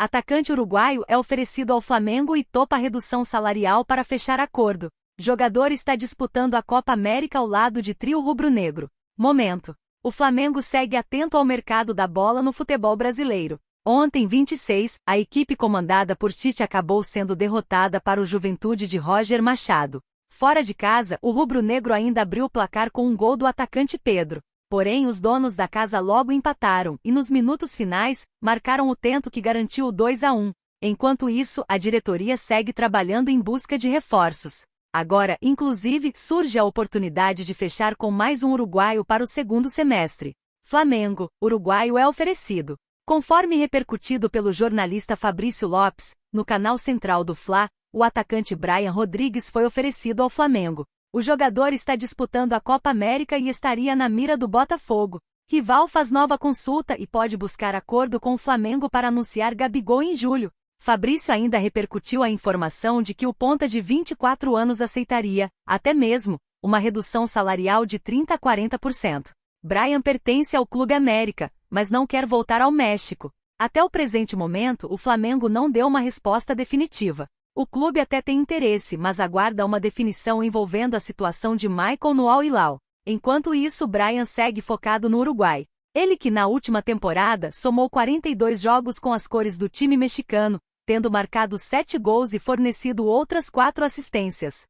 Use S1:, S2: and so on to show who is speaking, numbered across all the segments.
S1: Atacante uruguaio é oferecido ao Flamengo e topa redução salarial para fechar acordo. Jogador está disputando a Copa América ao lado de trio rubro-negro. Momento. O Flamengo segue atento ao mercado da bola no futebol brasileiro. Ontem, 26, a equipe comandada por Tite acabou sendo derrotada para o Juventude de Roger Machado. Fora de casa, o rubro-negro ainda abriu o placar com um gol do atacante Pedro. Porém, os donos da casa logo empataram e, nos minutos finais, marcaram o tento que garantiu o 2-1. Enquanto isso, a diretoria segue trabalhando em busca de reforços. Agora, inclusive, surge a oportunidade de fechar com mais um uruguaio para o segundo semestre. Flamengo, uruguaio é oferecido. Conforme repercutido pelo jornalista Fabrício Lopes, no canal central do Fla, o atacante Brian Rodrigues foi oferecido ao Flamengo. O jogador está disputando a Copa América e estaria na mira do Botafogo. Rival faz nova consulta e pode buscar acordo com o Flamengo para anunciar Gabigol em julho. Fabrício ainda repercutiu a informação de que o ponta de 24 anos aceitaria, até mesmo, uma redução salarial de 30% a 40%. Brian pertence ao Clube América, mas não quer voltar ao México. Até o presente momento, o Flamengo não deu uma resposta definitiva. O clube até tem interesse, mas aguarda uma definição envolvendo a situação de Michael no Al Hilal. Enquanto isso, Brian segue focado no Uruguai. Ele que na última temporada somou 42 jogos com as cores do time mexicano, tendo marcado 7 gols e fornecido outras 4 assistências.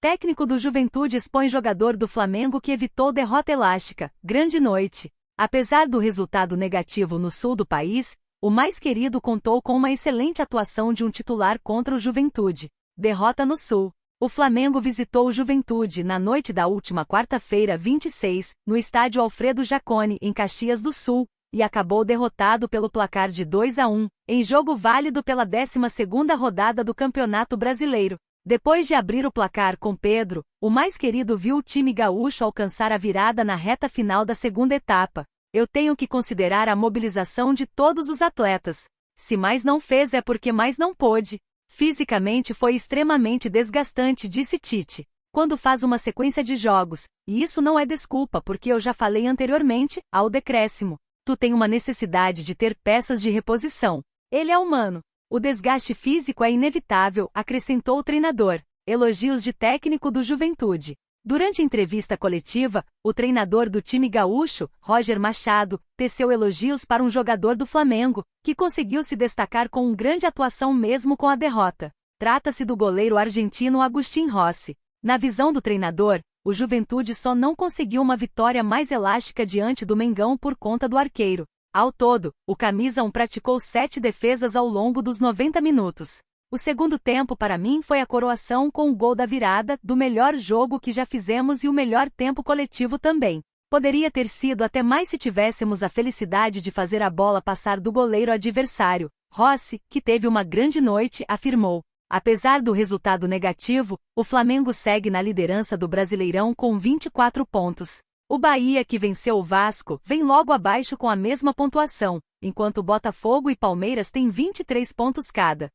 S1: Técnico do Juventude expõe jogador do Flamengo que evitou derrota elástica. Grande noite. Apesar do resultado negativo no sul do país, o mais querido contou com uma excelente atuação de um titular contra o Juventude. Derrota no sul. O Flamengo visitou o Juventude na noite da última quarta-feira, 26, no estádio Alfredo Jaconi, em Caxias do Sul, e acabou derrotado pelo placar de 2-1, em jogo válido pela 12ª rodada do Campeonato Brasileiro. Depois de abrir o placar com Pedro, o mais querido viu o time gaúcho alcançar a virada na reta final da segunda etapa. Eu tenho que considerar a mobilização de todos os atletas. Se mais não fez é porque mais não pôde. Fisicamente foi extremamente desgastante, disse Tite. Quando faz uma sequência de jogos, e isso não é desculpa porque eu já falei anteriormente, ao decréscimo. Tu tem uma necessidade de ter peças de reposição. Ele é humano. O desgaste físico é inevitável, acrescentou o treinador. Elogios de técnico do Juventude. Durante a entrevista coletiva, o treinador do time gaúcho, Roger Machado, teceu elogios para um jogador do Flamengo, que conseguiu se destacar com uma grande atuação mesmo com a derrota. Trata-se do goleiro argentino Agustín Rossi. Na visão do treinador, o Juventude só não conseguiu uma vitória mais elástica diante do Mengão por conta do arqueiro. Ao todo, o camisa 1 praticou 7 defesas ao longo dos 90 minutos. O segundo tempo para mim foi a coroação com o gol da virada, do melhor jogo que já fizemos e o melhor tempo coletivo também. Poderia ter sido até mais se tivéssemos a felicidade de fazer a bola passar do goleiro adversário. Rossi, que teve uma grande noite, afirmou. Apesar do resultado negativo, o Flamengo segue na liderança do Brasileirão com 24 pontos. O Bahia, que venceu o Vasco, vem logo abaixo com a mesma pontuação, enquanto Botafogo e Palmeiras têm 23 pontos cada.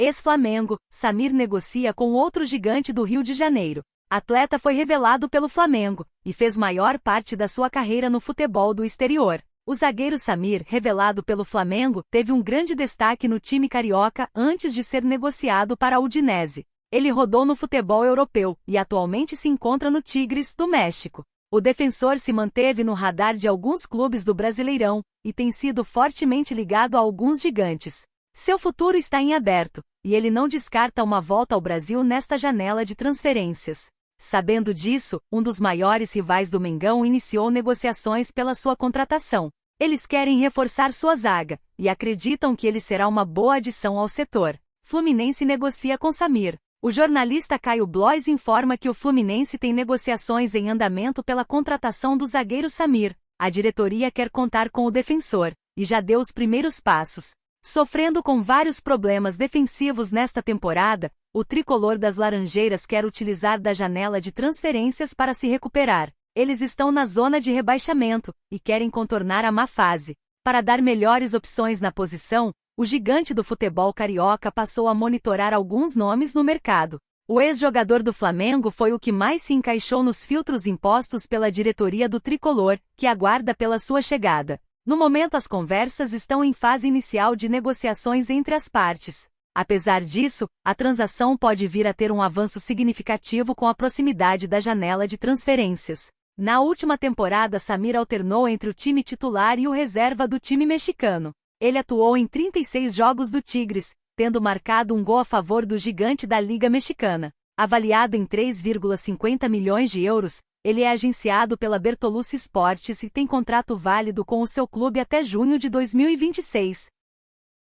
S1: Ex-Flamengo, Samir negocia com outro gigante do Rio de Janeiro. Atleta foi revelado pelo Flamengo, e fez maior parte da sua carreira no futebol do exterior. O zagueiro Samir, revelado pelo Flamengo, teve um grande destaque no time carioca antes de ser negociado para a Udinese. Ele rodou no futebol europeu, e atualmente se encontra no Tigres, do México. O defensor se manteve no radar de alguns clubes do Brasileirão, e tem sido fortemente ligado a alguns gigantes. Seu futuro está em aberto, e ele não descarta uma volta ao Brasil nesta janela de transferências. Sabendo disso, um dos maiores rivais do Mengão iniciou negociações pela sua contratação. Eles querem reforçar sua zaga, e acreditam que ele será uma boa adição ao setor. Fluminense negocia com Samir. O jornalista Caio Blois informa que o Fluminense tem negociações em andamento pela contratação do zagueiro Samir. A diretoria quer contar com o defensor, e já deu os primeiros passos. Sofrendo com vários problemas defensivos nesta temporada, o tricolor das Laranjeiras quer utilizar da janela de transferências para se recuperar. Eles estão na zona de rebaixamento, e querem contornar a má fase. Para dar melhores opções na posição, o gigante do futebol carioca passou a monitorar alguns nomes no mercado. O ex-jogador do Flamengo foi o que mais se encaixou nos filtros impostos pela diretoria do tricolor, que aguarda pela sua chegada. No momento, as conversas estão em fase inicial de negociações entre as partes. Apesar disso, a transação pode vir a ter um avanço significativo com a proximidade da janela de transferências. Na última temporada, Samir alternou entre o time titular e o reserva do time mexicano. Ele atuou em 36 jogos do Tigres, tendo marcado um gol a favor do gigante da Liga Mexicana. Avaliado em 3,50 milhões de euros, ele é agenciado pela Bertolucci Sports e tem contrato válido com o seu clube até junho de 2026.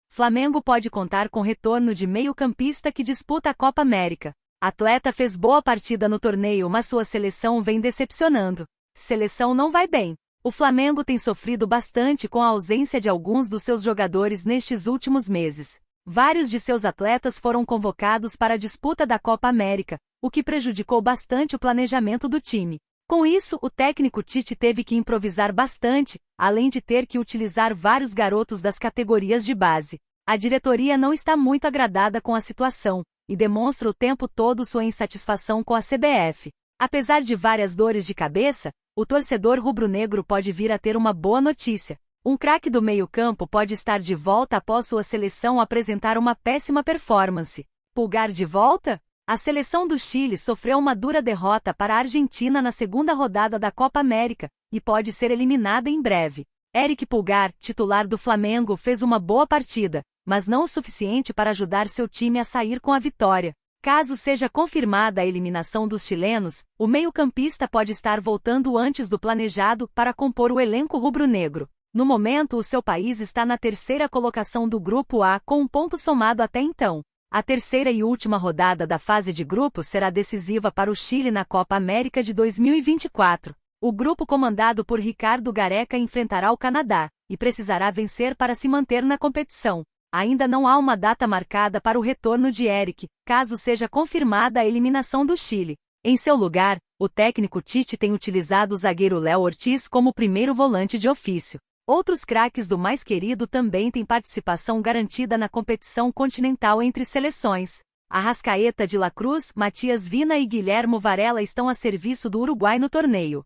S1: Flamengo pode contar com retorno de meio-campista que disputa a Copa América. Atleta fez boa partida no torneio, mas sua seleção vem decepcionando. Seleção não vai bem. O Flamengo tem sofrido bastante com a ausência de alguns dos seus jogadores nestes últimos meses. Vários de seus atletas foram convocados para a disputa da Copa América, o que prejudicou bastante o planejamento do time. Com isso, o técnico Tite teve que improvisar bastante, além de ter que utilizar vários garotos das categorias de base. A diretoria não está muito agradada com a situação, e demonstra o tempo todo sua insatisfação com a CBF. Apesar de várias dores de cabeça, o torcedor rubro-negro pode vir a ter uma boa notícia. Um craque do meio-campo pode estar de volta após sua seleção apresentar uma péssima performance. Pulgar de volta? A seleção do Chile sofreu uma dura derrota para a Argentina na segunda rodada da Copa América, e pode ser eliminada em breve. Éric Pulgar, titular do Flamengo, fez uma boa partida, mas não o suficiente para ajudar seu time a sair com a vitória. Caso seja confirmada a eliminação dos chilenos, o meio-campista pode estar voltando antes do planejado para compor o elenco rubro-negro. No momento, o seu país está na terceira colocação do Grupo A com um ponto somado até então. A terceira e última rodada da fase de grupos será decisiva para o Chile na Copa América de 2024. O grupo comandado por Ricardo Gareca enfrentará o Canadá, e precisará vencer para se manter na competição. Ainda não há uma data marcada para o retorno de Éric, caso seja confirmada a eliminação do Chile. Em seu lugar, o técnico Tite tem utilizado o zagueiro Léo Ortiz como primeiro volante de ofício. Outros craques do mais querido também têm participação garantida na competição continental entre seleções. Arrascaeta de la Cruz, Matias Vina e Guilhermo Varela estão a serviço do Uruguai no torneio.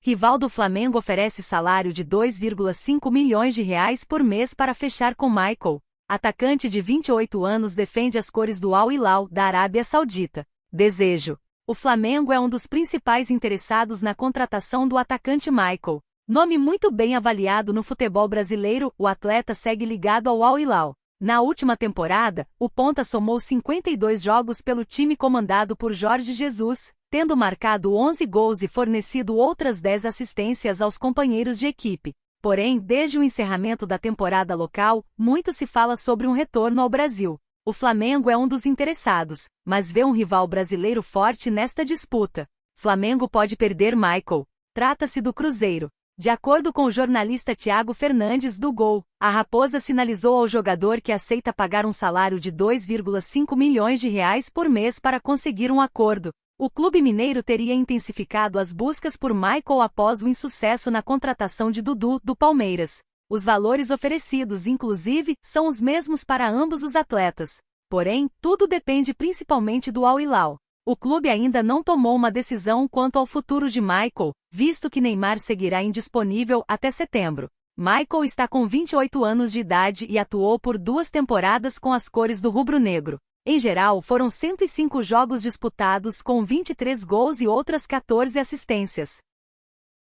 S1: Rival do Flamengo oferece salário de 2,5 milhões de reais por mês para fechar com Michael. Atacante de 28 anos defende as cores do Al Hilal, da Arábia Saudita. Desejo. O Flamengo é um dos principais interessados na contratação do atacante Michael. Nome muito bem avaliado no futebol brasileiro, o atleta segue ligado ao Al Hilal. Na última temporada, o ponta somou 52 jogos pelo time comandado por Jorge Jesus, tendo marcado 11 gols e fornecido outras 10 assistências aos companheiros de equipe. Porém, desde o encerramento da temporada local, muito se fala sobre um retorno ao Brasil. O Flamengo é um dos interessados, mas vê um rival brasileiro forte nesta disputa. Flamengo pode perder Michael. Trata-se do Cruzeiro. De acordo com o jornalista Thiago Fernandes do Gol, a Raposa sinalizou ao jogador que aceita pagar um salário de 2,5 milhões de reais por mês para conseguir um acordo. O clube mineiro teria intensificado as buscas por Michael após o insucesso na contratação de Dudu, do Palmeiras. Os valores oferecidos, inclusive, são os mesmos para ambos os atletas. Porém, tudo depende principalmente do Al Hilal. O clube ainda não tomou uma decisão quanto ao futuro de Michael, visto que Neymar seguirá indisponível até setembro. Michael está com 28 anos de idade e atuou por 2 temporadas com as cores do rubro-negro. Em geral, foram 105 jogos disputados com 23 gols e outras 14 assistências.